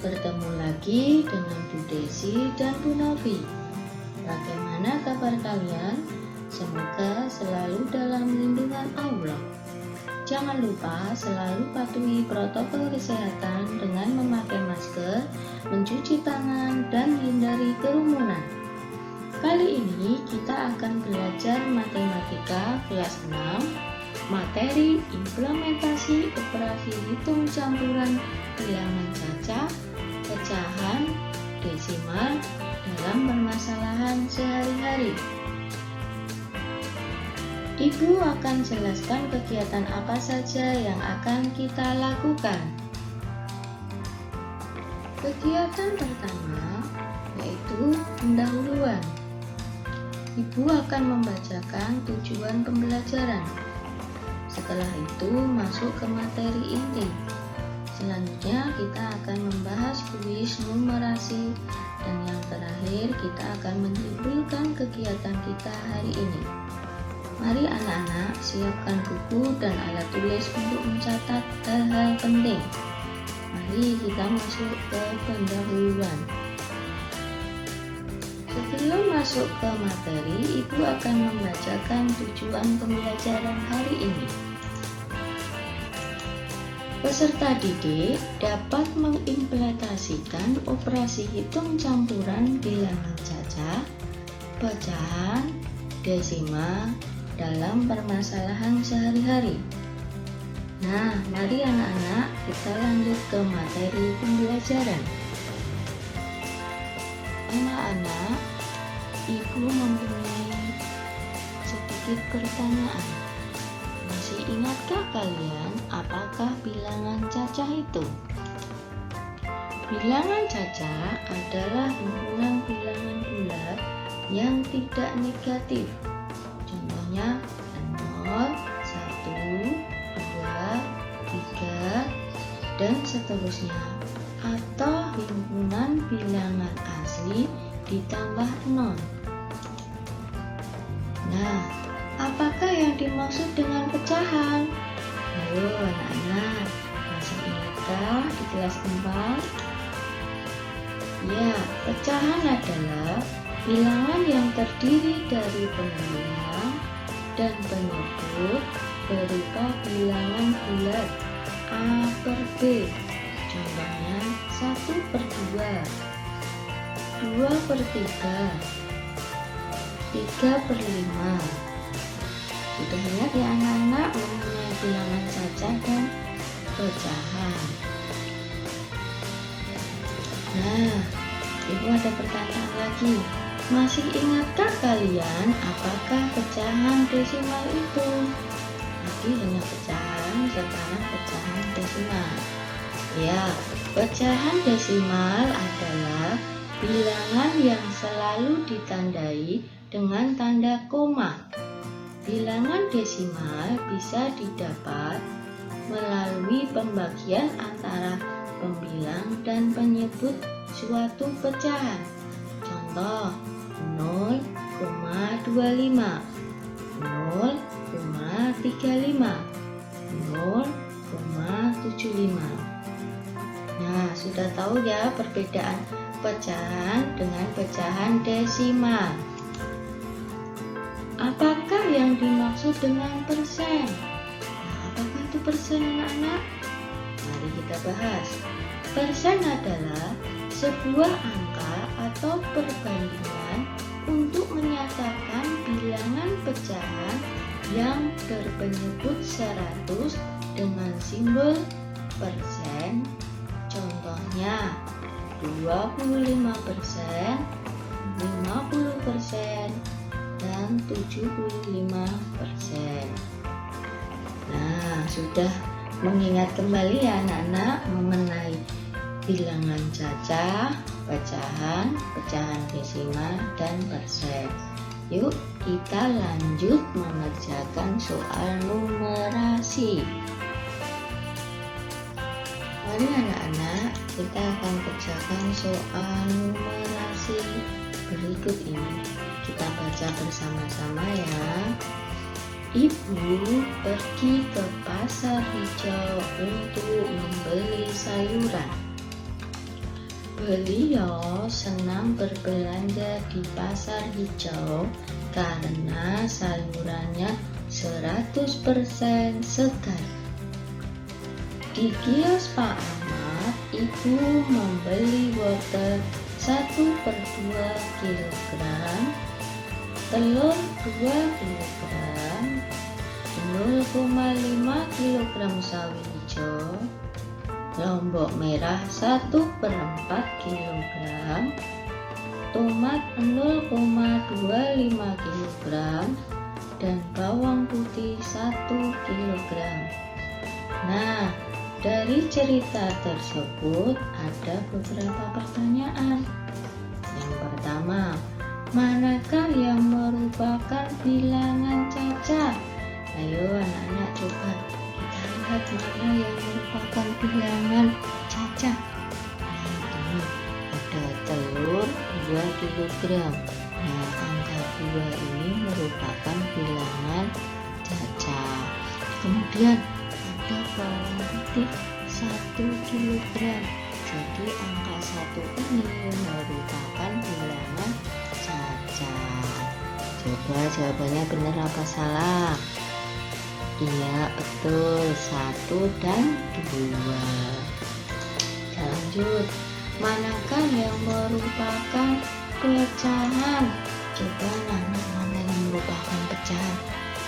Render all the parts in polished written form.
Bertemu lagi dengan Bu Desi dan Bu Novi. Bagaimana kabar kalian? Semoga selalu dalam lindungan Allah. Jangan lupa selalu patuhi protokol kesehatan dengan memakai masker, mencuci tangan, dan hindari kerumunan. Kali ini kita akan belajar matematika kelas 6, materi implementasi operasi hitung campuran bilangan cacah, pecahan, desimal dalam permasalahan sehari-hari. Ibu akan jelaskan kegiatan apa saja yang akan kita lakukan. Kegiatan pertama yaitu pendahuluan. Ibu akan membacakan tujuan pembelajaran. Setelah itu masuk ke materi inti. Selanjutnya kita akan membahas kuis numerasi dan yang terakhir kita akan menyimpulkan kegiatan kita hari ini. Mari anak-anak siapkan buku dan alat tulis untuk mencatat hal-hal penting. Mari kita masuk ke pendahuluan. Sebelum masuk ke materi, Ibu akan membacakan tujuan pembelajaran hari ini. Peserta didik dapat mengimplementasikan operasi hitung campuran bilangan cacah, pecahan, desimal dalam permasalahan sehari-hari. Nah, mari anak-anak kita lanjut ke materi pembelajaran. Anak-anak, Ibu mempunyai sedikit pertanyaan. Masih ingatkah kalian apakah bilangan cacah itu? Bilangan cacah adalah himpunan bilangan bulat yang tidak negatif. Contohnya 0, 1, 2, 3, dan seterusnya. Atau himpunan bilangan asli ditambah 0. Nah, apakah yang dimaksud dengan pecahan? Ayo anak-anak, masih ingatkah di kelas 4? Ya, pecahan adalah bilangan yang terdiri dari pengguna dan penyebut berupa bilangan bulat A per B. Contohnya 1/2, 2/3, 3/5. Sudah ingat ya anak-anak mengenai bilangan cacah dan pecahan. Nah, Ibu ada pertanyaan lagi. Masih ingatkah kalian apakah pecahan desimal itu? Tadi hanya pecahan, sekarang pecahan desimal. Ya, pecahan desimal adalah bilangan yang selalu ditandai dengan tanda koma. Bilangan desimal bisa didapat melalui pembagian antara pembilang dan penyebut suatu pecahan. Contoh 0,25, 0,35, 0,75. Nah, sudah tahu ya perbedaan pecahan dengan pecahan desimal. Apakah yang dimaksud dengan persen? Nah, apakah itu persen anak-anak? Mari kita bahas. Persen adalah sebuah angka atau perbandingan untuk menyatakan bilangan pecahan yang berpenyebut 100 dengan simbol persen. Contohnya 25%, 50%, dan 75%. Nah, sudah mengingat kembali ya anak-anak mengenai bilangan cacah, pecahan, pecahan desimal, dan persen. Yuk kita lanjut mengerjakan soal numerasi. Mari anak-anak, kita akan kerjakan soal numerasi berikut ini. Kita baca bersama-sama ya. Ibu pergi ke pasar hijau untuk membeli sayuran. Beliau senang berbelanja di pasar hijau karena sayurannya 100% segar. Di kios Pak Ahmad, ibu membeli wortel 1/2 kilogram, telur 2 kilogram, 0,5 kilogram sawi hijau, lombok merah 1/4 kilogram, tomat 0,25 kilogram, dan bawang putih 1 kilogram. Nah, dari cerita tersebut ada beberapa pertanyaan. Yang pertama, manakah yang merupakan bilangan caca? Ayo anak-anak, coba kita lihat mana yang merupakan bilangan caca. Nah, ini ada telur 2 kilogram. Nah, angka 2 ini merupakan bilangan caca. Kemudian ada bawang putih 1 kilogram. Jadi angka 1 ini merupakan bilangan caca. Coba jawabannya benar apa salah? Iya, betul, 1 dan 2. Lanjut, manakah yang merupakan pecahan? Coba mana yang merupakan pecahan?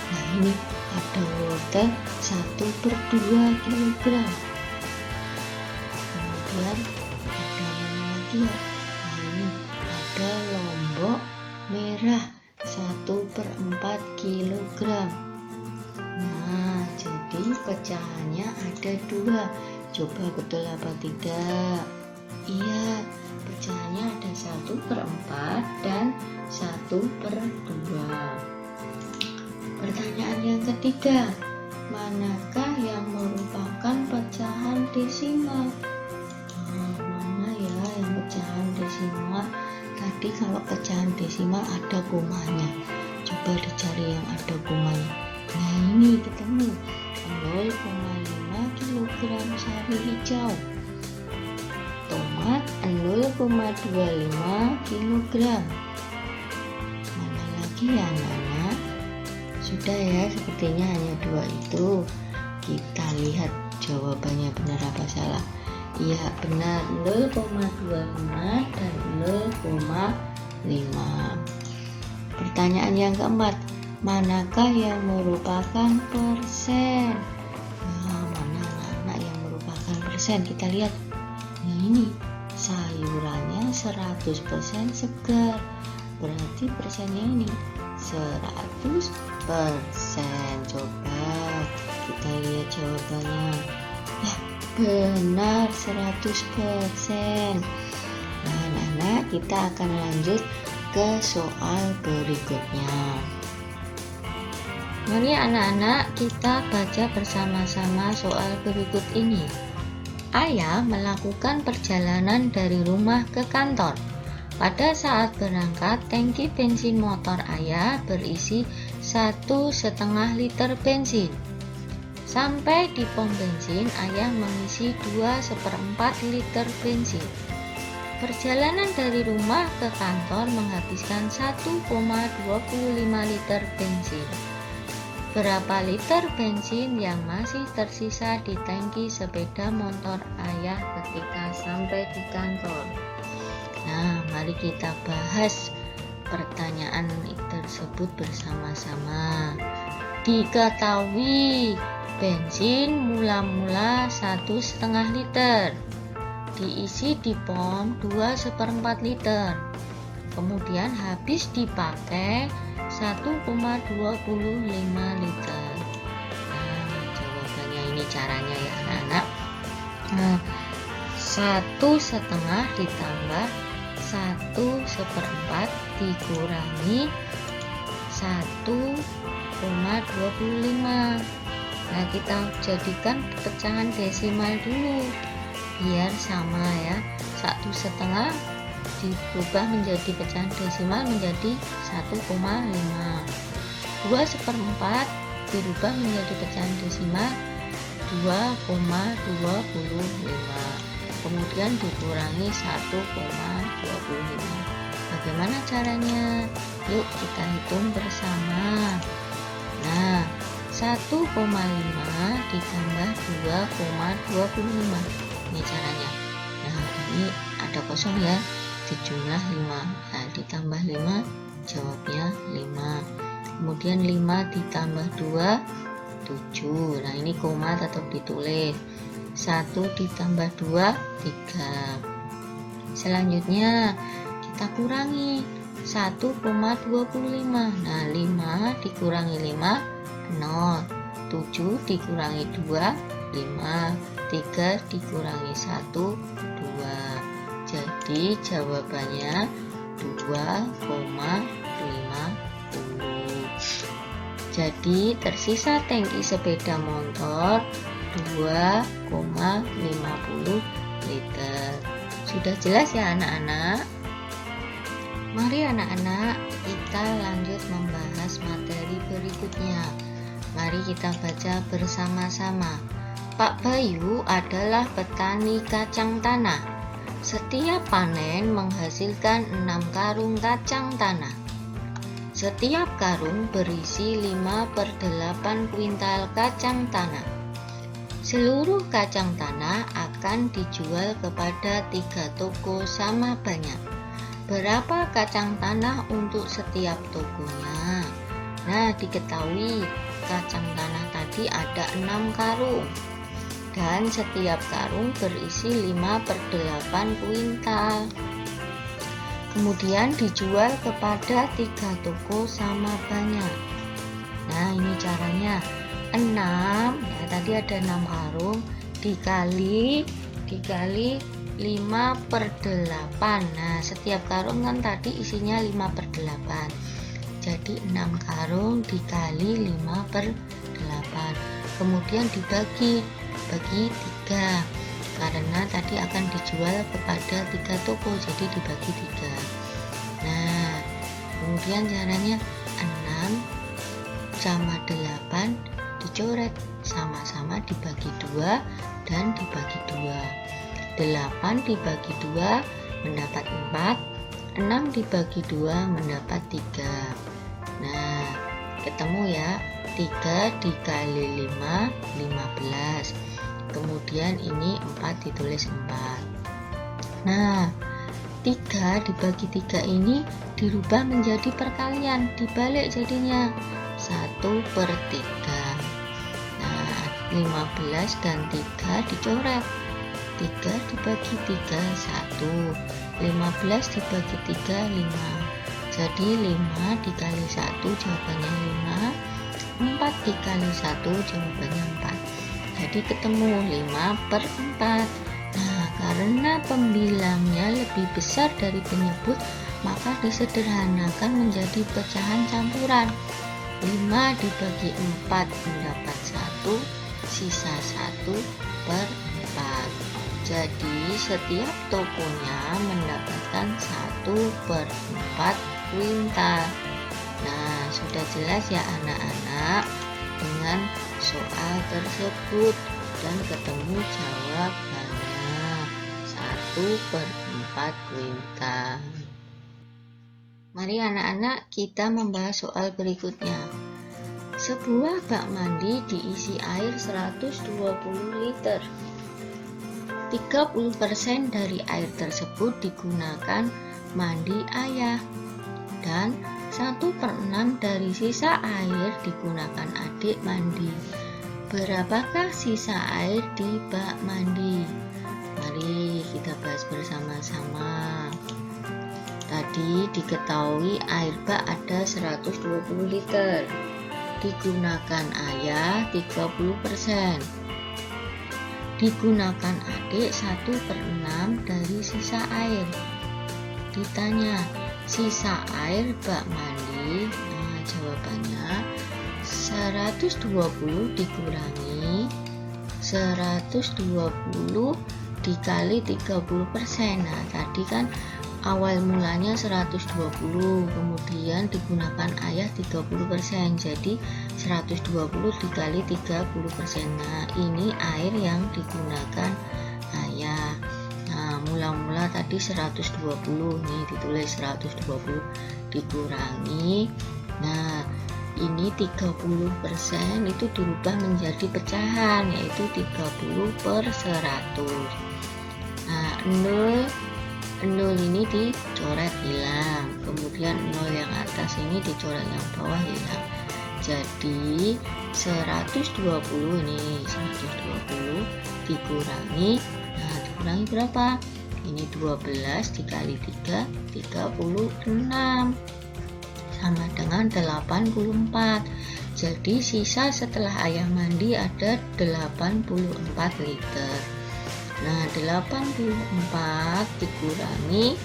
Nah, ini ada wortel 1/2 kilogram. Kemudian ada mana lagi ya? Nah, ini ada lombok merah 1/4 kilogram. Nah, jadi pecahannya ada 2. Coba betul apa tidak? Iya, pecahannya ada 1/4 dan 1/2. Pertanyaan yang ketiga, manakah yang merupakan pecahan desimal? Nah, mana ya yang pecahan desimal? Tadi kalau pecahan desimal ada komanya. Coba dicari yang ada komanya. Nah, ini ketemu 0,5 kilogram sawi hijau, tomat 0,25 kilogram. Mana lagi ya anak-anak? Sudah ya, sepertinya hanya 2 itu. Kita lihat jawabannya benar apa salah. Iya, benar, 0,25 dan 0,5. Pertanyaan yang keempat, manakah yang merupakan persen? Nah, mana anak-anak yang merupakan persen? Kita lihat. Nah, ini sayurannya 100% segar. Berarti persennya ini 100%. Coba kita lihat jawabannya. Ya, benar, 100%. Nah, anak-anak, kita akan lanjut ke soal berikutnya. Mari anak-anak, kita baca bersama-sama soal berikut ini. Ayah melakukan perjalanan dari rumah ke kantor. Pada saat berangkat, tangki bensin motor ayah berisi 1,5 liter bensin. Sampai di pom bensin, ayah mengisi 2/4 liter bensin. Perjalanan dari rumah ke kantor menghabiskan 1,25 liter bensin. Berapa liter bensin yang masih tersisa di tangki sepeda motor ayah ketika sampai di kantor? Nah, mari kita bahas pertanyaan tersebut bersama-sama. Diketahui bensin mula-mula 1,5 liter, diisi di pom 2/4 liter, kemudian habis dipakai 1,25 liter. Nah, jawabannya ini caranya ya anak-anak. Nah, 1,5 ditambah 1/4 dikurangi 1,25. Nah, kita jadikan pecahan desimal dulu biar sama ya. 1,5 dirubah menjadi pecahan desimal menjadi 1,5. 2/4 dirubah menjadi pecahan desimal 2,25. kemudian dikurangi 1,25. Bagaimana caranya? Yuk kita hitung bersama. Nah, 1,5 ditambah 2,25. Ini caranya. Nah, ini ada kosong ya, dijumlah 5. Nah, ditambah 5, jawabnya 5. Kemudian 5 ditambah 2, 7. Nah, ini koma tetap ditulis. 1 ditambah 2, 3. Selanjutnya kita kurangi 1,25. Nah, 5 dikurangi 5, 0. 7 dikurangi 2, 5. 3 dikurangi 1, 2. Jadi jawabannya 2,50. Jadi tersisa tangki sepeda motor 2,50 liter. Sudah jelas ya anak-anak? Mari anak-anak kita lanjut membahas materi berikutnya. Mari kita baca bersama-sama. Pak Bayu adalah petani kacang tanah. Setiap panen menghasilkan 6 karung kacang tanah. Setiap karung berisi 5/8 kuintal kacang tanah. Seluruh kacang tanah akan dijual kepada 3 toko sama banyak. Berapa kacang tanah untuk setiap tokonya? Nah, diketahui kacang tanah tadi ada 6 karung. Dan setiap karung berisi 5/8 kuintal. Kemudian dijual kepada 3 toko sama banyak. Nah, ini caranya. 6, ya tadi ada 6 karung dikali 5/8. Nah, setiap karung kan tadi isinya 5/8. Jadi 6 karung dikali 5/8. Kemudian dibagi 3. Karena tadi akan dijual kepada 3 toko, jadi dibagi 3. Nah, kemudian caranya 6 sama 8 dicoret, sama-sama dibagi 2 dan dibagi 2. 8 dibagi 2 mendapat 4, 6 dibagi 2 mendapat 3. Nah, ketemu ya, 3 dikali 5, 15. Kemudian ini 4 ditulis 4. Nah, 3 dibagi 3 ini dirubah menjadi perkalian, dibalik jadinya 1/3. Nah, 15 dan 3 dicoret. 3 dibagi 3, 1. 15 dibagi 3, 5. Jadi 5 dikali 1 jawabannya 5. 4 dikali 1 jawabannya 4. Jadi ketemu 5/4. Nah, karena pembilangnya lebih besar dari penyebut, maka disederhanakan menjadi pecahan campuran. 5 dibagi 4 mendapat 1, sisa 1/4. Jadi setiap tokonya mendapatkan 1/4 kuintal. Nah, sudah jelas ya anak-anak dengan soal tersebut dan ketemu jawabannya 1/4 kuintal. Mari anak-anak kita membahas soal berikutnya. Sebuah bak mandi diisi air 120 liter. 30% dari air tersebut digunakan mandi ayah dan 1/6 dari sisa air digunakan adik mandi. Berapakah sisa air di bak mandi? Mari kita bahas bersama-sama. Tadi diketahui air bak ada 120 liter. Digunakan ayah 30%. Digunakan adik 1/6 dari sisa air. Ditanya, sisa air bak mandi. Nah, jawabannya 120 dikurangi 120 dikali 30%. Nah, tadi kan awal mulanya 120, kemudian digunakan ayah 30%. Jadi 120 dikali 30%. Nah, ini air yang digunakan ayah. berapa tadi? 120 nih, ditulis 120 dikurangi. Nah, ini 30% itu dirubah menjadi pecahan, yaitu 30/100. Nah, 0 ini dicoret hilang, kemudian 0 yang atas ini dicoret yang bawah hilang. Jadi 120 ini 120 dikurangi, nah dikurangi berapa? Ini 12 dikali 3, 36 sama dengan 84. Jadi sisa setelah ayah mandi ada 84 liter. Nah, 84 dikurangi,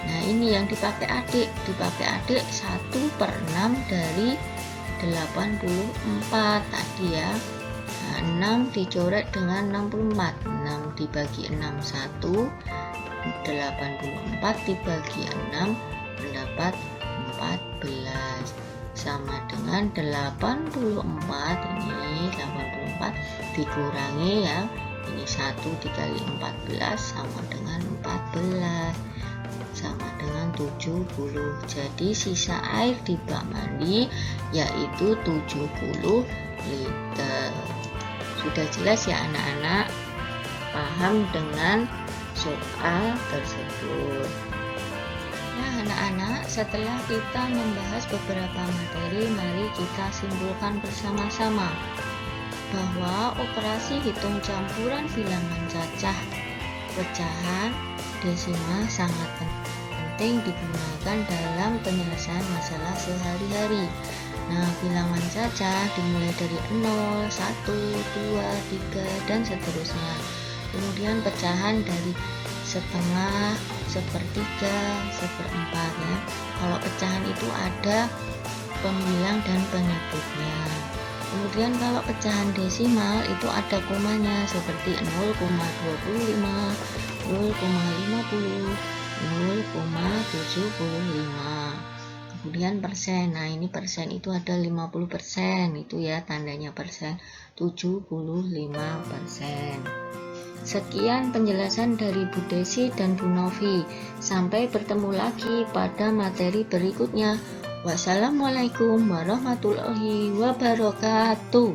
nah ini yang dipakai adik 1/6 dari 84 tadi ya. Nah, 6 dicoret dengan 64, 6 dibagi 6 1, 84 dibagi 6 mendapat 14 sama dengan 84. Ini 84 dikurangi ya, ini 1 dikali 14 sama dengan 14 sama dengan 70. Jadi sisa air di bak mandi yaitu 70 liter. Sudah jelas ya anak-anak, paham dengan soal tersebut. Nah anak-anak, setelah kita membahas beberapa materi, mari kita simpulkan bersama-sama bahwa operasi hitung campuran bilangan cacah, pecahan, desimal sangat penting digunakan dalam penyelesaian masalah sehari-hari. Nah, bilangan cacah dimulai dari 0, 1, 2, 3, dan seterusnya. Kemudian pecahan dari setengah, sepertiga, seperempat ya. Kalau pecahan itu ada pembilang dan penyebutnya. Kemudian kalau pecahan desimal itu ada komanya seperti 0,25, 0,50, 0,75. Kemudian persen, nah ini persen itu ada 50%, itu ya tandanya persen, 75%. Sekian penjelasan dari Bu Desi dan Bu Novi. Sampai bertemu lagi pada materi berikutnya. Wassalamualaikum warahmatullahi wabarakatuh.